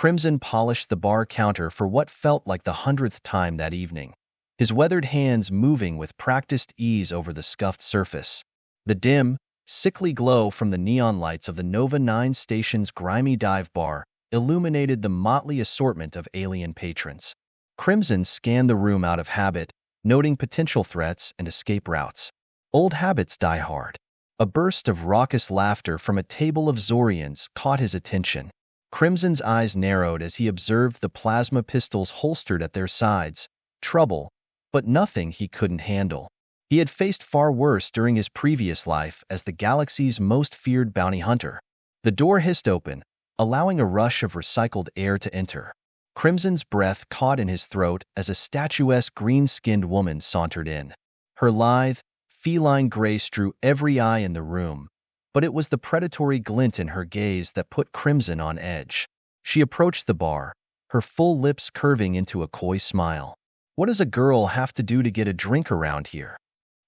Crimson polished the bar counter for what felt like the 100th time that evening, his weathered hands moving with practiced ease over the scuffed surface. The dim, sickly glow from the neon lights of the Nova 9 station's grimy dive bar illuminated the motley assortment of alien patrons. Crimson scanned the room out of habit, noting potential threats and escape routes. Old habits die hard. A burst of raucous laughter from a table of Zorians caught his attention. Crimson's eyes narrowed as he observed the plasma pistols holstered at their sides. Trouble, but nothing he couldn't handle. He had faced far worse during his previous life as the galaxy's most feared bounty hunter. The door hissed open, allowing a rush of recycled air to enter. Crimson's breath caught in his throat as a statuesque green-skinned woman sauntered in. Her lithe, feline grace drew every eye in the room, but it was the predatory glint in her gaze that put Crimson on edge. She approached the bar, her full lips curving into a coy smile. "What does a girl have to do to get a drink around here?"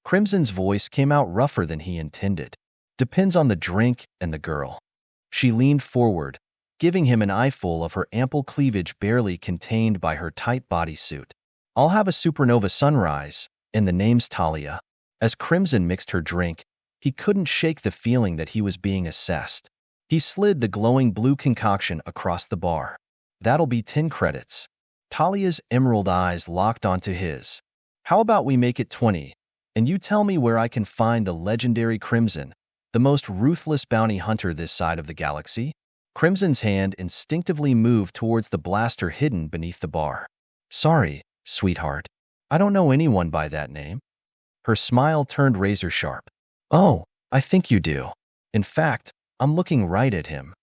Crimson's voice came out rougher than he intended. "Depends on the drink and the girl." She leaned forward, giving him an eyeful of her ample cleavage barely contained by her tight bodysuit. "I'll have a supernova sunrise, and the name's Talia." As Crimson mixed her drink, he couldn't shake the feeling that he was being assessed. He slid the glowing blue concoction across the bar. "That'll be 10 credits. Talia's emerald eyes locked onto his. "How about we make it 20, and you tell me where I can find the legendary Crimson, the most ruthless bounty hunter this side of the galaxy?" Crimson's hand instinctively moved towards the blaster hidden beneath the bar. "Sorry, sweetheart. I don't know anyone by that name." Her smile turned razor-sharp. "Oh, I think you do. In fact, I'm looking right at him."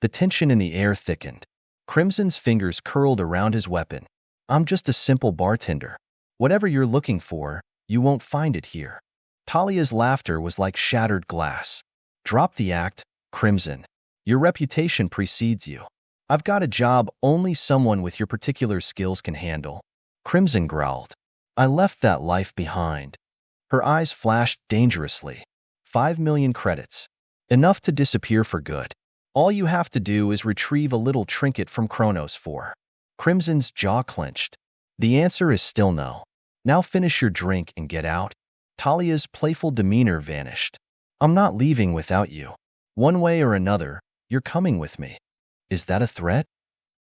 The tension in the air thickened. Crimson's fingers curled around his weapon. "I'm just a simple bartender. Whatever you're looking for, you won't find it here." Talia's laughter was like shattered glass. "Drop the act, Crimson. Your reputation precedes you. I've got a job only someone with your particular skills can handle." Crimson growled. "I left that life behind." Her eyes flashed dangerously. 5 million credits. Enough to disappear for good. All you have to do is retrieve a little trinket from Kronos for. Crimson's jaw clenched. The answer is still no. "Now finish your drink and get out." Talia's playful demeanor vanished. "I'm not leaving without you. One way or another, you're coming with me." "Is that a threat?"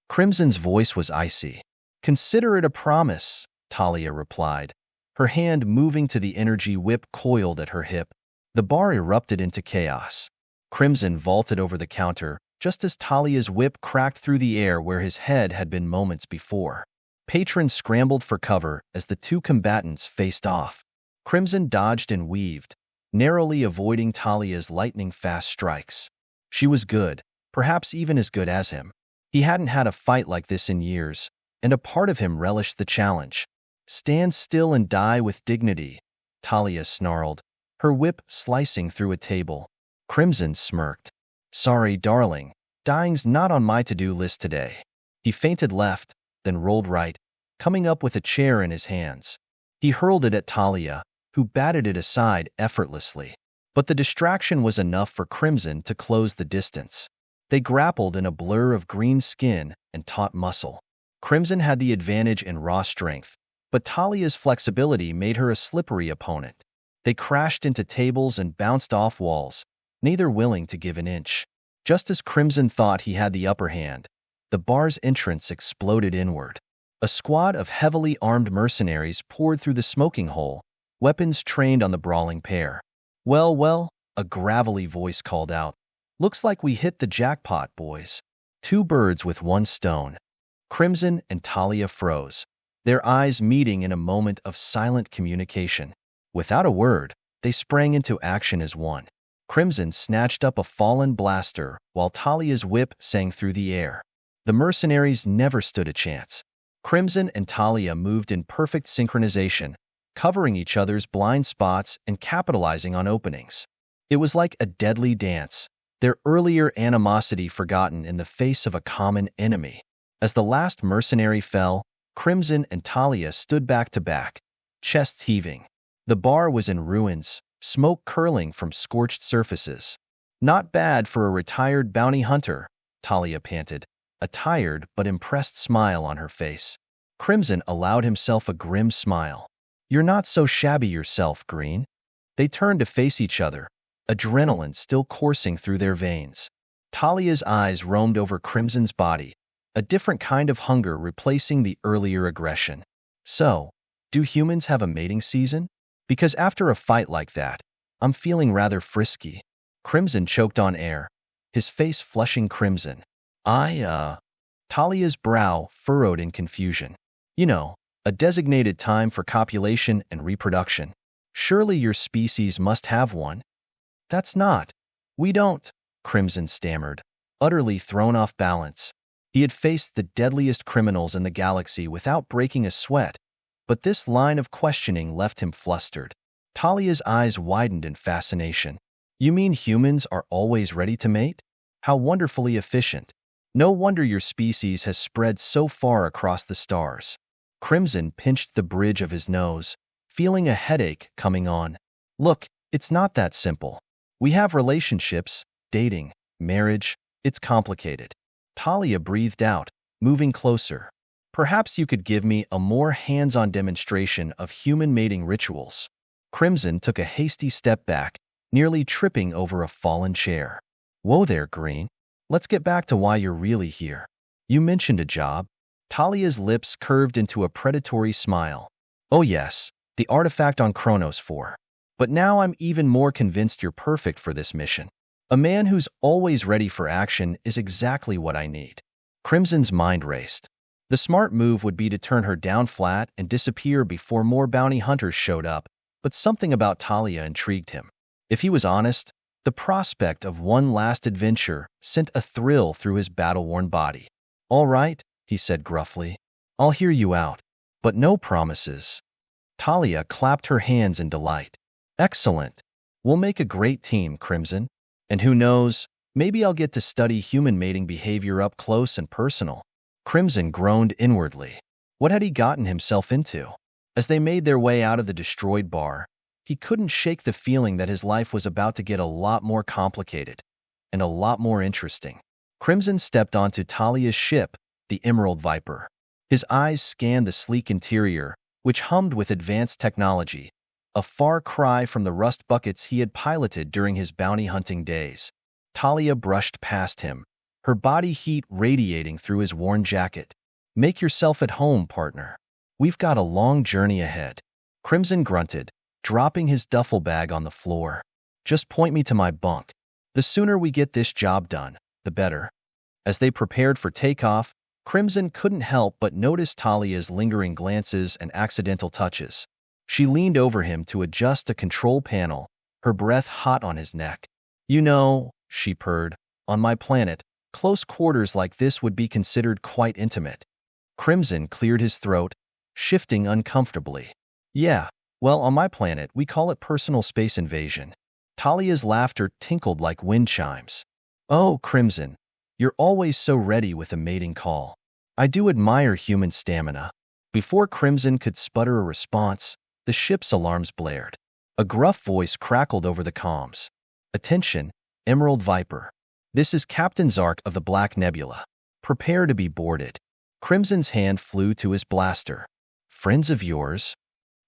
Crimson's voice was icy. "Consider it a promise," Talia replied, her hand moving to the energy whip coiled at her hip. The bar erupted into chaos. Crimson vaulted over the counter, just as Talia's whip cracked through the air where his head had been moments before. Patrons scrambled for cover as the two combatants faced off. Crimson dodged and weaved, narrowly avoiding Talia's lightning-fast strikes. She was good, perhaps even as good as him. He hadn't had a fight like this in years, and a part of him relished the challenge. "Stand still and die with dignity," Talia snarled, her whip slicing through a table. Crimson smirked. "Sorry, darling. Dying's not on my to-do list today." He feinted left, then rolled right, coming up with a chair in his hands. He hurled it at Talia, who batted it aside effortlessly. But the distraction was enough for Crimson to close the distance. They grappled in a blur of green skin and taut muscle. Crimson had the advantage in raw strength, but Talia's flexibility made her a slippery opponent. They crashed into tables and bounced off walls, neither willing to give an inch. Just as Crimson thought he had the upper hand, the bar's entrance exploded inward. A squad of heavily armed mercenaries poured through the smoking hole, weapons trained on the brawling pair. "Well, well," a gravelly voice called out. "Looks like we hit the jackpot, boys. 2 birds with 1 stone." Crimson and Talia froze, their eyes meeting in a moment of silent communication. Without a word, they sprang into action as one. Crimson snatched up a fallen blaster while Talia's whip sang through the air. The mercenaries never stood a chance. Crimson and Talia moved in perfect synchronization, covering each other's blind spots and capitalizing on openings. It was like a deadly dance, their earlier animosity forgotten in the face of a common enemy. As the last mercenary fell, Crimson and Talia stood back to back, chests heaving. The bar was in ruins, smoke curling from scorched surfaces. "Not bad for a retired bounty hunter," Talia panted, a tired but impressed smile on her face. Crimson allowed himself a grim smile. You're not so shabby yourself, Green. They turned to face each other, adrenaline still coursing through their veins. Talia's eyes roamed over Crimson's body, a different kind of hunger replacing the earlier aggression. So, do humans have a mating season? Because after a fight like that, I'm feeling rather frisky. Crimson choked on air, his face flushing crimson. Talia's brow furrowed in confusion. You know, a designated time for copulation and reproduction. Surely your species must have one. That's not. We don't, Crimson stammered, utterly thrown off balance. He had faced the deadliest criminals in the galaxy without breaking a sweat, but this line of questioning left him flustered. Talia's eyes widened in fascination. You mean humans are always ready to mate? How wonderfully efficient. No wonder your species has spread so far across the stars. Crimson pinched the bridge of his nose, feeling a headache coming on. Look, it's not that simple. We have relationships, dating, marriage. It's complicated. Talia breathed out, moving closer. Perhaps you could give me a more hands-on demonstration of human mating rituals. Crimson took a hasty step back, nearly tripping over a fallen chair. Whoa there, Green. Let's get back to why you're really here. You mentioned a job. Talia's lips curved into a predatory smile. Oh yes, the artifact on Kronos 4. But now I'm even more convinced you're perfect for this mission. A man who's always ready for action is exactly what I need. Crimson's mind raced. The smart move would be to turn her down flat and disappear before more bounty hunters showed up, but something about Talia intrigued him. If he was honest, the prospect of one last adventure sent a thrill through his battle-worn body. All right, he said gruffly. I'll hear you out, but no promises. Talia clapped her hands in delight. Excellent. We'll make a great team, Crimson. And who knows, maybe I'll get to study human mating behavior up close and personal. Crimson groaned inwardly. What had he gotten himself into? As they made their way out of the destroyed bar, he couldn't shake the feeling that his life was about to get a lot more complicated and a lot more interesting. Crimson stepped onto Talia's ship, the Emerald Viper. His eyes scanned the sleek interior, which hummed with advanced technology, a far cry from the rust buckets he had piloted during his bounty hunting days. Talia brushed past him, her body heat radiating through his worn jacket. Make yourself at home, partner. We've got a long journey ahead. Crimson grunted, dropping his duffel bag on the floor. Just point me to my bunk. The sooner we get this job done, the better. As they prepared for takeoff, Crimson couldn't help but notice Talia's lingering glances and accidental touches. She leaned over him to adjust a control panel, her breath hot on his neck. You know, she purred, on my planet, close quarters like this would be considered quite intimate. Crimson cleared his throat, shifting uncomfortably. Yeah, well, on my planet, we call it personal space invasion. Talia's laughter tinkled like wind chimes. Oh, Crimson, you're always so ready with a mating call. I do admire human stamina. Before Crimson could sputter a response, the ship's alarms blared. A gruff voice crackled over the comms. Attention, Emerald Viper. This is Captain Zark of the Black Nebula. Prepare to be boarded. Crimson's hand flew to his blaster. Friends of yours?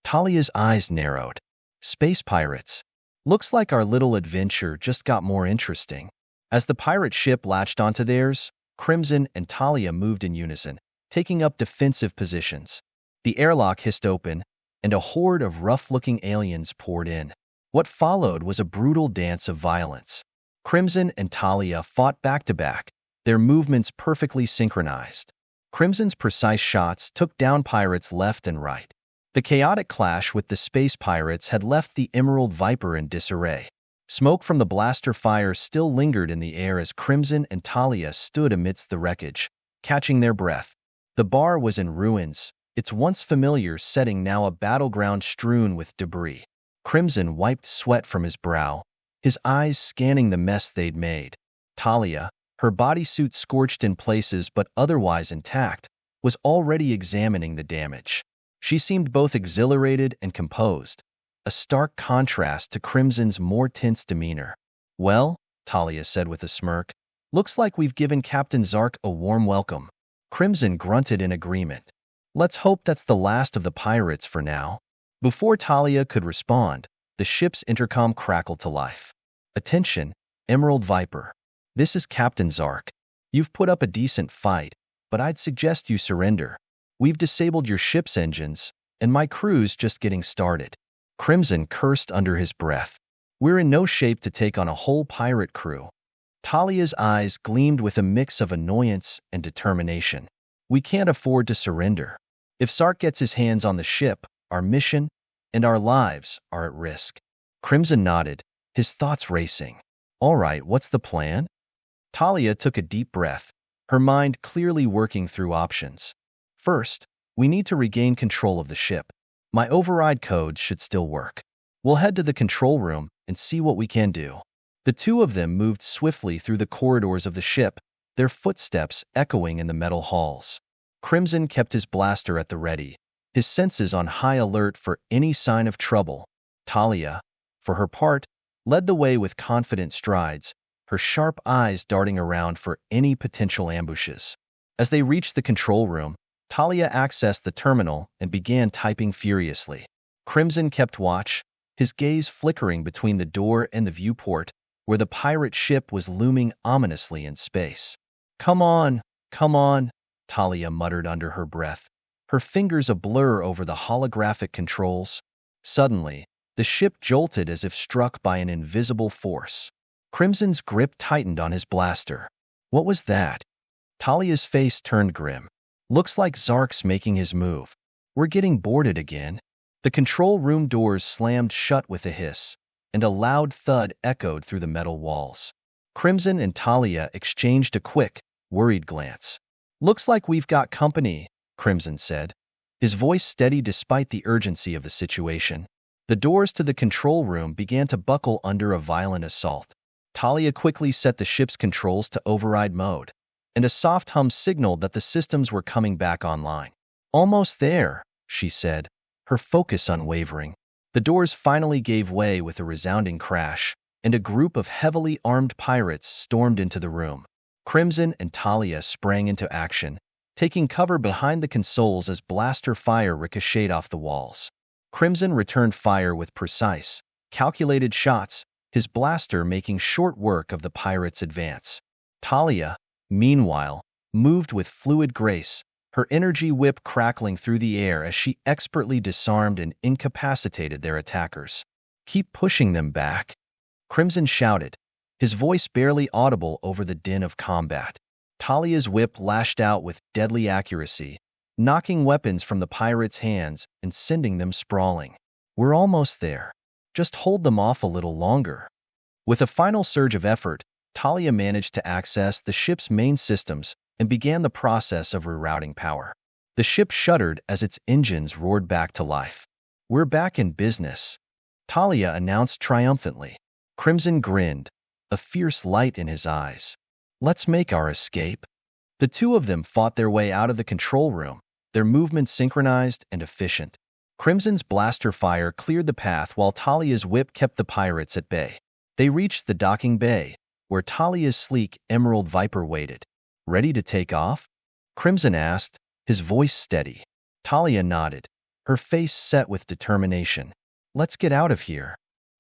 Talia's eyes narrowed. Space pirates. Looks like our little adventure just got more interesting. As the pirate ship latched onto theirs, Crimson and Talia moved in unison, taking up defensive positions. The airlock hissed open, and a horde of rough-looking aliens poured in. What followed was a brutal dance of violence. Crimson and Talia fought back-to-back, their movements perfectly synchronized. Crimson's precise shots took down pirates left and right. The chaotic clash with the space pirates had left the Emerald Viper in disarray. Smoke from the blaster fire still lingered in the air as Crimson and Talia stood amidst the wreckage, catching their breath. The bar was in ruins, its once familiar setting now a battleground strewn with debris. Crimson wiped sweat from his brow, his eyes scanning the mess they'd made. Talia, her bodysuit scorched in places but otherwise intact, was already examining the damage. She seemed both exhilarated and composed, a stark contrast to Crimson's more tense demeanor. Well, Talia said with a smirk, Looks like we've given Captain Zark a warm welcome. Crimson grunted in agreement. Let's hope that's the last of the pirates for now. Before Talia could respond, the ship's intercom crackled to life. Attention, Emerald Viper. This is Captain Zark. You've put up a decent fight, but I'd suggest you surrender. We've disabled your ship's engines, and my crew's just getting started. Crimson cursed under his breath. We're in no shape to take on a whole pirate crew. Talia's eyes gleamed with a mix of annoyance and determination. We can't afford to surrender. If Zark gets his hands on the ship, our mission and our lives are at risk. Crimson nodded, his thoughts racing. All right, what's the plan? Talia took a deep breath, her mind clearly working through options. First, we need to regain control of the ship. My override codes should still work. We'll head to the control room and see what we can do. The two of them moved swiftly through the corridors of the ship, their footsteps echoing in the metal halls. Crimson kept his blaster at the ready, his senses on high alert for any sign of trouble. Talia, for her part, led the way with confident strides, her sharp eyes darting around for any potential ambushes. As they reached the control room, Talia accessed the terminal and began typing furiously. Crimson kept watch, his gaze flickering between the door and the viewport, where the pirate ship was looming ominously in space. Come on, Talia muttered under her breath, her fingers a blur over the holographic controls. Suddenly, the ship jolted as if struck by an invisible force. Crimson's grip tightened on his blaster. What was that? Talia's face turned grim. Looks like Zark's making his move. We're getting boarded again. The control room doors slammed shut with a hiss, and a loud thud echoed through the metal walls. Crimson and Talia exchanged a quick, worried glance. Looks like we've got company, Crimson said, his voice steady despite the urgency of the situation. The doors to the control room began to buckle under a violent assault. Talia quickly set the ship's controls to override mode, and a soft hum signaled that the systems were coming back online. Almost there, she said, her focus unwavering. The doors finally gave way with a resounding crash, and a group of heavily armed pirates stormed into the room. Crimson and Talia sprang into action, taking cover behind the consoles as blaster fire ricocheted off the walls. Crimson returned fire with precise, calculated shots, his blaster making short work of the pirates' advance. Talia, meanwhile, moved with fluid grace, her energy whip crackling through the air as she expertly disarmed and incapacitated their attackers. Keep pushing them back, Crimson shouted, his voice barely audible over the din of combat. Talia's whip lashed out with deadly accuracy, knocking weapons from the pirates' hands and sending them sprawling. We're almost there. Just hold them off a little longer. With a final surge of effort, Talia managed to access the ship's main systems and began the process of rerouting power. The ship shuddered as its engines roared back to life. We're back in business, Talia announced triumphantly. Crimson grinned, a fierce light in his eyes. Let's make our escape. The two of them fought their way out of the control room, their movements synchronized and efficient. Crimson's blaster fire cleared the path while Talia's whip kept the pirates at bay. They reached the docking bay, where Talia's sleek Emerald Viper waited. Ready to take off? Crimson asked, his voice steady. Talia nodded, her face set with determination. Let's get out of here.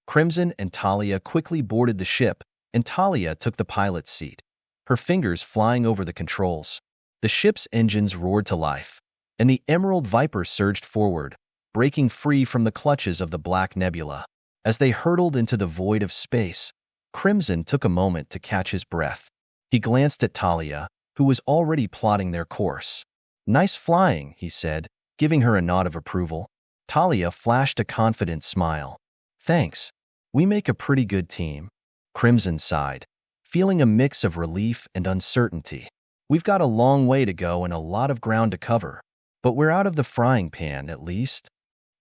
Crimson and Talia quickly boarded the ship, and Talia took the pilot's seat, her fingers flying over the controls. The ship's engines roared to life, and the Emerald Viper surged forward, breaking free from the clutches of the black nebula. As they hurtled into the void of space, Crimson took a moment to catch his breath. He glanced at Talia, who was already plotting their course. Nice flying, he said, giving her a nod of approval. Talia flashed a confident smile. Thanks. We make a pretty good team. Crimson sighed, feeling a mix of relief and uncertainty. We've got a long way to go and a lot of ground to cover, but we're out of the frying pan at least.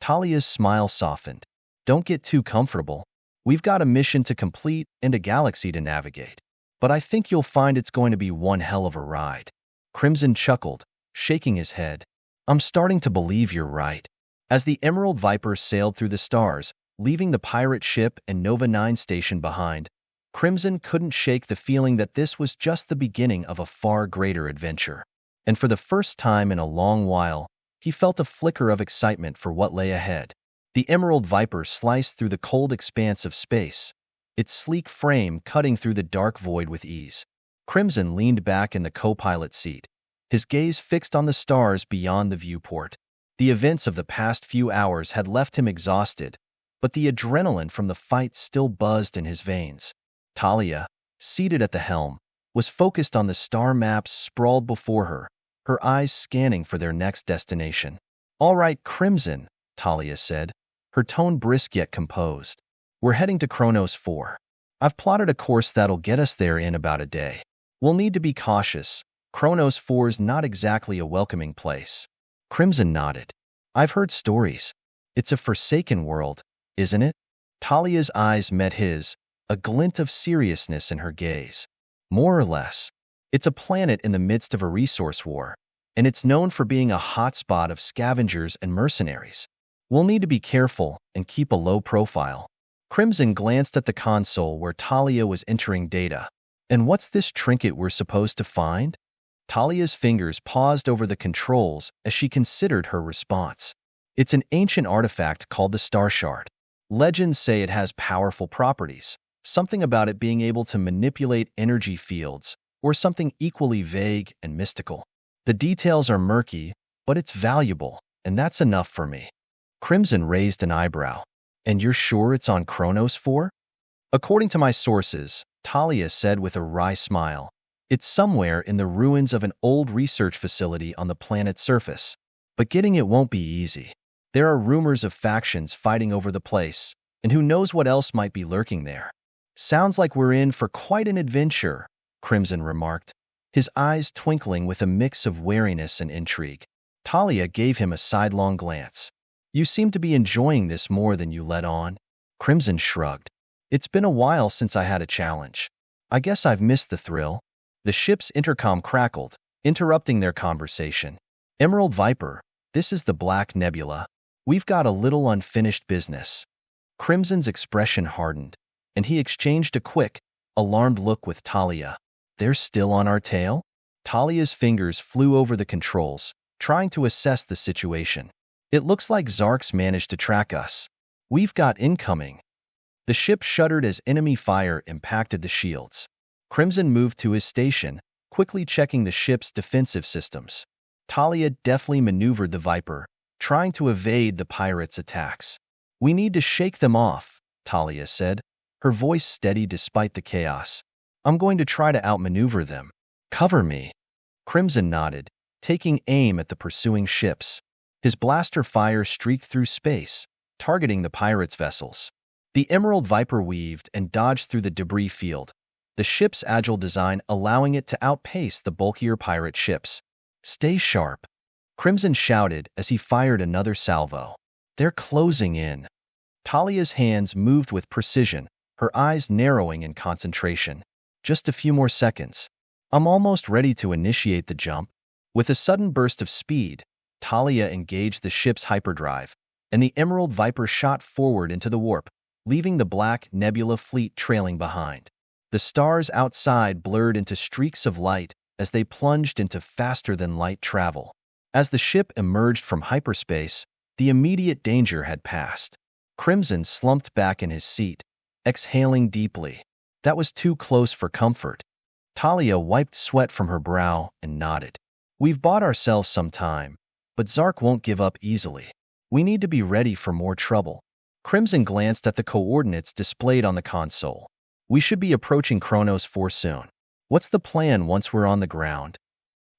Talia's smile softened. Don't get too comfortable. We've got a mission to complete and a galaxy to navigate. But I think you'll find it's going to be one hell of a ride. Crimson chuckled, shaking his head. I'm starting to believe you're right. As the Emerald Viper sailed through the stars, leaving the pirate ship and Nova 9 station behind, Crimson couldn't shake the feeling that this was just the beginning of a far greater adventure. And for the first time in a long while, he felt a flicker of excitement for what lay ahead. The Emerald Viper sliced through the cold expanse of space, its sleek frame cutting through the dark void with ease. Crimson leaned back in the co-pilot seat, his gaze fixed on the stars beyond the viewport. The events of the past few hours had left him exhausted, but the adrenaline from the fight still buzzed in his veins. Talia, seated at the helm, was focused on the star maps sprawled before her, her eyes scanning for their next destination. "All right, Crimson," Talia said, her tone brisk yet composed. "We're heading to Kronos 4. I've plotted a course that'll get us there in about a day. We'll need to be cautious. Kronos 4's not exactly a welcoming place." Crimson nodded. "I've heard stories. It's a forsaken world, isn't it?" Talia's eyes met his, a glint of seriousness in her gaze. "More or less. It's a planet in the midst of a resource war, and it's known for being a hotspot of scavengers and mercenaries. We'll need to be careful and keep a low profile." Crimson glanced at the console where Talia was entering data. "And what's this trinket we're supposed to find?" Talia's fingers paused over the controls as she considered her response. "It's an ancient artifact called the Star Shard. Legends say it has powerful properties, something about it being able to manipulate energy fields, or something equally vague and mystical. The details are murky, but it's valuable, and that's enough for me." Crimson raised an eyebrow. "And you're sure it's on Kronos 4? "According to my sources," Talia said with a wry smile, "it's somewhere in the ruins of an old research facility on the planet's surface. But getting it won't be easy. There are rumors of factions fighting over the place, and who knows what else might be lurking there." "Sounds like we're in for quite an adventure," Crimson remarked, his eyes twinkling with a mix of wariness and intrigue. Talia gave him a sidelong glance. "You seem to be enjoying this more than you let on." Crimson shrugged. "It's been a while since I had a challenge. I guess I've missed the thrill." The ship's intercom crackled, interrupting their conversation. "Emerald Viper, this is the Black Nebula. We've got a little unfinished business." Crimson's expression hardened, and he exchanged a quick, alarmed look with Talia. "They're still on our tail?" Talia's fingers flew over the controls, trying to assess the situation. "It looks like Zark's managed to track us. We've got incoming." The ship shuddered as enemy fire impacted the shields. Crimson moved to his station, quickly checking the ship's defensive systems. Talia deftly maneuvered the Viper, trying to evade the pirates' attacks. "We need to shake them off," Talia said, her voice steady despite the chaos. "I'm going to try to outmaneuver them. Cover me." Crimson nodded, taking aim at the pursuing ships. His blaster fire streaked through space, targeting the pirates' vessels. The Emerald Viper weaved and dodged through the debris field, the ship's agile design allowing it to outpace the bulkier pirate ships. "Stay sharp," Crimson shouted as he fired another salvo. "They're closing in." Talia's hands moved with precision, her eyes narrowing in concentration. "Just a few more seconds. I'm almost ready to initiate the jump." With a sudden burst of speed, Talia engaged the ship's hyperdrive, and the Emerald Viper shot forward into the warp, leaving the Black Nebula fleet trailing behind. The stars outside blurred into streaks of light as they plunged into faster-than-light travel. As the ship emerged from hyperspace, the immediate danger had passed. Crimson slumped back in his seat, exhaling deeply. That was too close for comfort. Talia wiped sweat from her brow and nodded. "We've bought ourselves some time, but Zark won't give up easily. We need to be ready for more trouble." Crimson glanced at the coordinates displayed on the console. "We should be approaching Kronos 4 soon. What's the plan once we're on the ground?"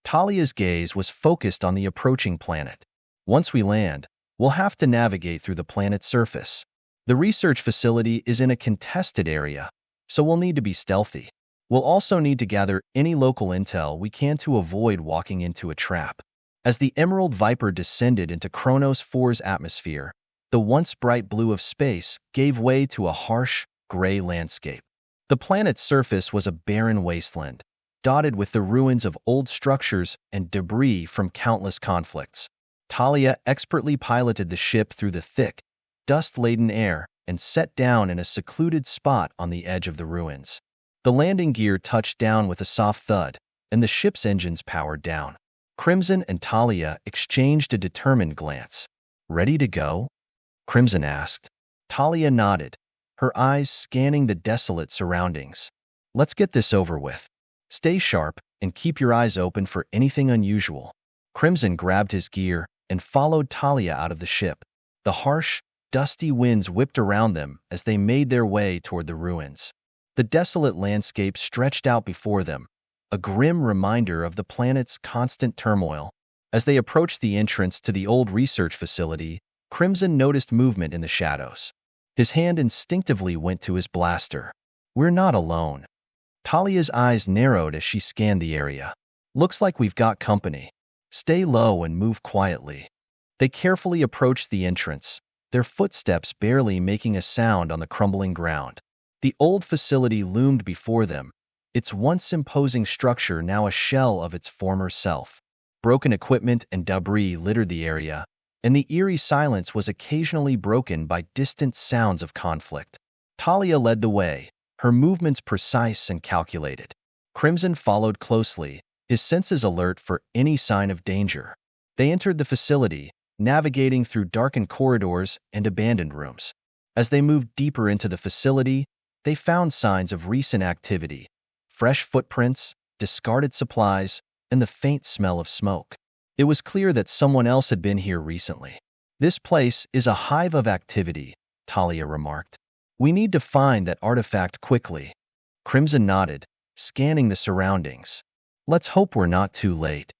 Talia's gaze was focused on the approaching planet. "Once we land, we'll have to navigate through the planet's surface. The research facility is in a contested area, so we'll need to be stealthy. We'll also need to gather any local intel we can to avoid walking into a trap." As the Emerald Viper descended into Kronos 4's atmosphere, the once bright blue of space gave way to a harsh, gray landscape. The planet's surface was a barren wasteland, dotted with the ruins of old structures and debris from countless conflicts. Talia expertly piloted the ship through the thick, dust-laden air, and set down in a secluded spot on the edge of the ruins. The landing gear touched down with a soft thud, and the ship's engines powered down. Crimson and Talia exchanged a determined glance. "Ready to go?" Crimson asked. Talia nodded, her eyes scanning the desolate surroundings. "Let's get this over with. Stay sharp and keep your eyes open for anything unusual." Crimson grabbed his gear and followed Talia out of the ship. The harsh, dusty winds whipped around them as they made their way toward the ruins. The desolate landscape stretched out before them, a grim reminder of the planet's constant turmoil. As they approached the entrance to the old research facility, Crimson noticed movement in the shadows. His hand instinctively went to his blaster. "We're not alone." Talia's eyes narrowed as she scanned the area. "Looks like we've got company. Stay low and move quietly." They carefully approached the entrance, their footsteps barely making a sound on the crumbling ground. The old facility loomed before them, its once imposing structure now a shell of its former self. Broken equipment and debris littered the area, and the eerie silence was occasionally broken by distant sounds of conflict. Talia led the way, her movements precise and calculated. Crimson followed closely, his senses alert for any sign of danger. They entered the facility, navigating through darkened corridors and abandoned rooms. As they moved deeper into the facility, they found signs of recent activity: fresh footprints, discarded supplies, and the faint smell of smoke. It was clear that someone else had been here recently. "This place is a hive of activity," Talia remarked. "We need to find that artifact quickly." Crimson nodded, scanning the surroundings. "Let's hope we're not too late."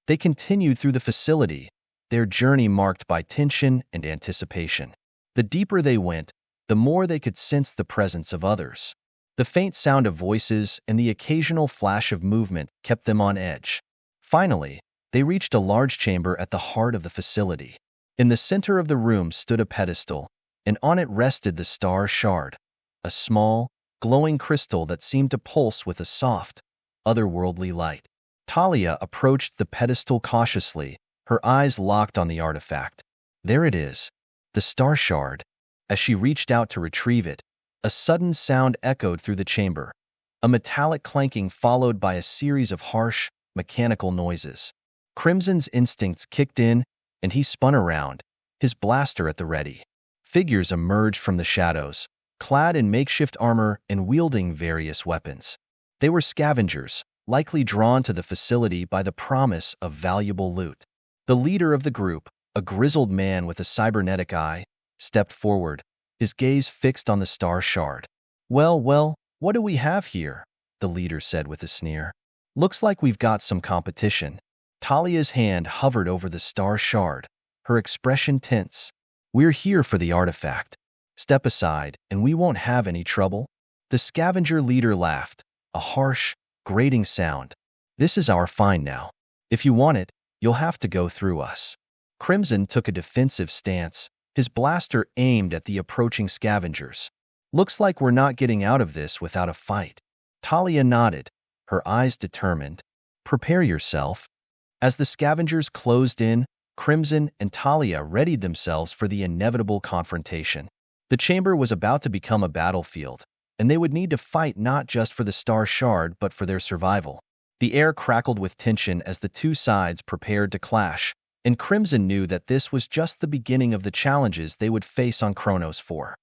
They continued through the facility, their journey marked by tension and anticipation. The deeper they went, the more they could sense the presence of others. The faint sound of voices and the occasional flash of movement kept them on edge. Finally, they reached a large chamber at the heart of the facility. In the center of the room stood a pedestal, and on it rested the star shard, a small, glowing crystal that seemed to pulse with a soft, otherworldly light. Talia approached the pedestal cautiously, her eyes locked on the artifact. There it is, the star shard. As she reached out to retrieve it, a sudden sound echoed through the chamber, a metallic clanking followed by a series of harsh, mechanical noises. Crimson's instincts kicked in, and he spun around, his blaster at the ready. Figures emerged from the shadows, clad in makeshift armor and wielding various weapons. They were scavengers, likely drawn to the facility by the promise of valuable loot. The leader of the group, a grizzled man with a cybernetic eye, stepped forward, his gaze fixed on the star shard. Well, what do we have here?" the leader said with a sneer. "Looks like we've got some competition." Talia's hand hovered over the star shard, her expression tense. "We're here for the artifact. Step aside, and we won't have any trouble." The scavenger leader laughed, a harsh, grating sound. "This is our find now. If you want it, you'll have to go through us." Crimson took a defensive stance, his blaster aimed at the approaching scavengers. "Looks like we're not getting out of this without a fight." Talia nodded, her eyes determined. "Prepare yourself." As the scavengers closed in, Crimson and Talia readied themselves for the inevitable confrontation. The chamber was about to become a battlefield, and they would need to fight not just for the star shard but for their survival. The air crackled with tension as the two sides prepared to clash, and Crimson knew that this was just the beginning of the challenges they would face on Kronos 4.